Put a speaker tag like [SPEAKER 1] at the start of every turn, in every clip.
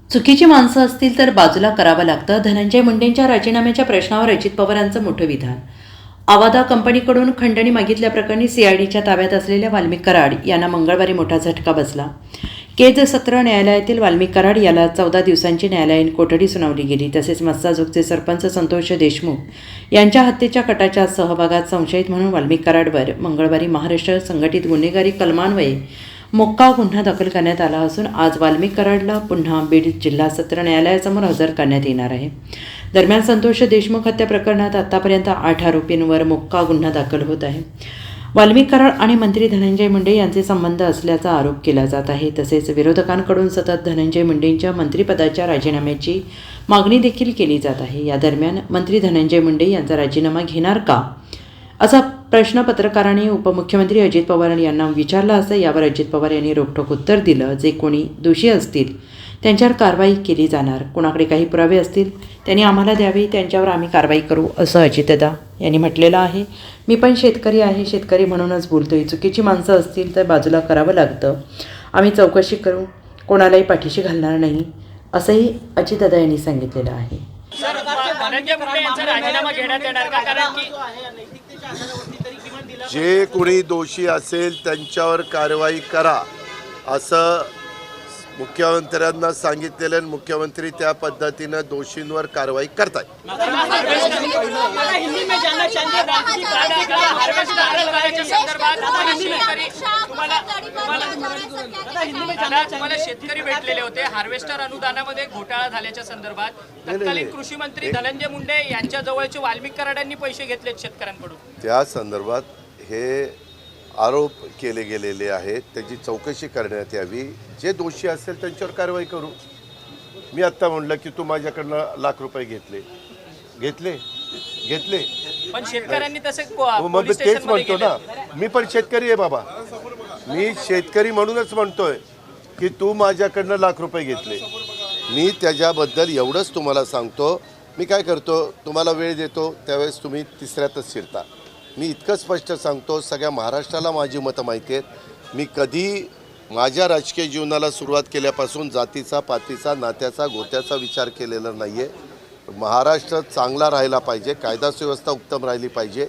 [SPEAKER 1] चुकीची माणसं असतील तर बाजूला करावं लागतं. धनंजय मुंडेंच्या राजीनाम्याच्या प्रश्नावर अजित पवारांचं मोठं विधान. आवादा कंपनीकडून खंडणी मागितल्याप्रकरणी सीआयडीच्या ताब्यात असलेल्या वाल्मिक कराड यांना मंगळवारी मोठा झटका बसला. केज सत्र न्यायालयातील वाल्मिक कराड याला 14 दिवसांची न्यायालयीन कोठडी सुनावली गेली. तसेच मस्साजोगचे सरपंच संतोष देशमुख यांच्या हत्येच्या कटाच्या सहभागात संशयित म्हणून वाल्मिक कराडवर मंगळवारी महाराष्ट्र संघटित गुन्हेगारी कलमान्वये मोक्का गुन्हा दाखल करण्यात आला असून आज वाल्मिक कराडला पुन्हा बीड जिल्हा सत्र न्यायालयासमोर हजर करण्यात येणार आहे. दरम्यान संतोष देशमुख हत्या प्रकरणात आतापर्यंत 8 आरोपींवर मोक्का गुन्हा दाखल होत आहे. वाल्मिक कराड आणि मंत्री धनंजय मुंडे यांचे संबंध असल्याचा आरोप केला जात आहे. तसेच विरोधकांकडून सतत धनंजय मुंडेंच्या मंत्रिपदाच्या राजीनाम्याची मागणी देखील केली जात आहे. या दरम्यान मंत्री धनंजय मुंडे यांचा राजीनामा घेणार का असा प्रश्न पत्रकारांनी उपमुख्यमंत्री अजित पवार यांना विचारला असता यावर अजित पवार यांनी रोखठोक उत्तर दिलं. जे कोणी दोषी असतील त्यांच्यावर कारवाई केली जाणार. कोणाकडे काही पुरावे असतील त्यांनी आम्हाला द्यावे, त्यांच्यावर आम्ही कारवाई करू असं अजितदा यांनी म्हटलेलं आहे. मी पण शेतकरी आहे, शेतकरी म्हणूनच बोलतोय. चुकीची माणसं असतील तर बाजूला करावं लागतं. आम्ही चौकशी करू, कोणालाही पाठीशी घालणार नाही असंही अजितदा यांनी सांगितलेलं आहे.
[SPEAKER 2] जे कोणी दोषी असेल त्यांच्यावर कारवाई करा असं मुख्यमंत्र्यांना सांगितलेलं आणि मुख्यमंत्री त्या पद्धतीनं दोषींवर कारवाई करतात.
[SPEAKER 3] शेतकरी भेटलेले होते हार्वेस्टर अनुदानामध्ये घोटाळा झाल्याच्या संदर्भात तत्कालीन कृषी मंत्री धनंजय मुंडे यांच्या जवळचे वाल्मिक कराडांनी पैसे घेतलेत शेतकऱ्यांकडून. त्या
[SPEAKER 2] संदर्भात हे आरोप केले गेलेले आहेत, त्याची चौकशी करण्यात यावी. जे दोषी असेल त्यांच्यावर कारवाई करू. मी आत्ता म्हणलं की तू माझ्याकडनं लाख रुपये घेतले
[SPEAKER 3] पण शेतकऱ्यांनी तसे
[SPEAKER 2] मग तेच म्हणतो ना, मी पण शेतकरी आहे बाबा. मी शेतकरी म्हणूनच म्हणतोय की तू माझ्याकडनं लाख रुपये घेतले. मी त्याच्याबद्दल एवढंच तुम्हाला सांगतो. मी काय करतो, तुम्हाला वेळ देतो त्यावेळेस तुम्ही तिसऱ्यातच शिरता. मी इतकं स्पष्ट सांगतो, सगळ्या महाराष्ट्राला माझी मतं माहिती आहेत. मी कधी माझ्या राजकीय जीवनाला सुरुवात केल्यापासून जातीचा, पातीचा, नात्याचा, गोत्याचा विचार केलेला नाही आहे. महाराष्ट्र चांगला राहिला पाहिजे, कायदा सुव्यवस्था उत्तम राहिली पाहिजे,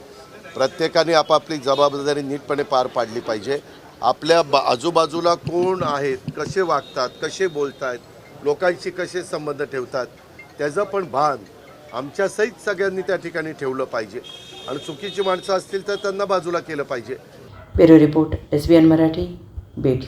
[SPEAKER 2] प्रत्येकाने आपापली जबाबदारी नीटपणे पार पाडली पाहिजे. आपल्या आजूबाजूला कोण आहेत, कसे वागतात, कसे बोलत आहेत, लोकांशी कसे संबंध ठेवतात, त्याचं पण भान आमच्यासहित सगळ्यांनी त्या ठिकाणी ठेवलं पाहिजे. आणि चुकीची माणसं असतील तर त्यांना बाजूला केलं पाहिजे.
[SPEAKER 1] Bureau report, SBN Marathi, Beed.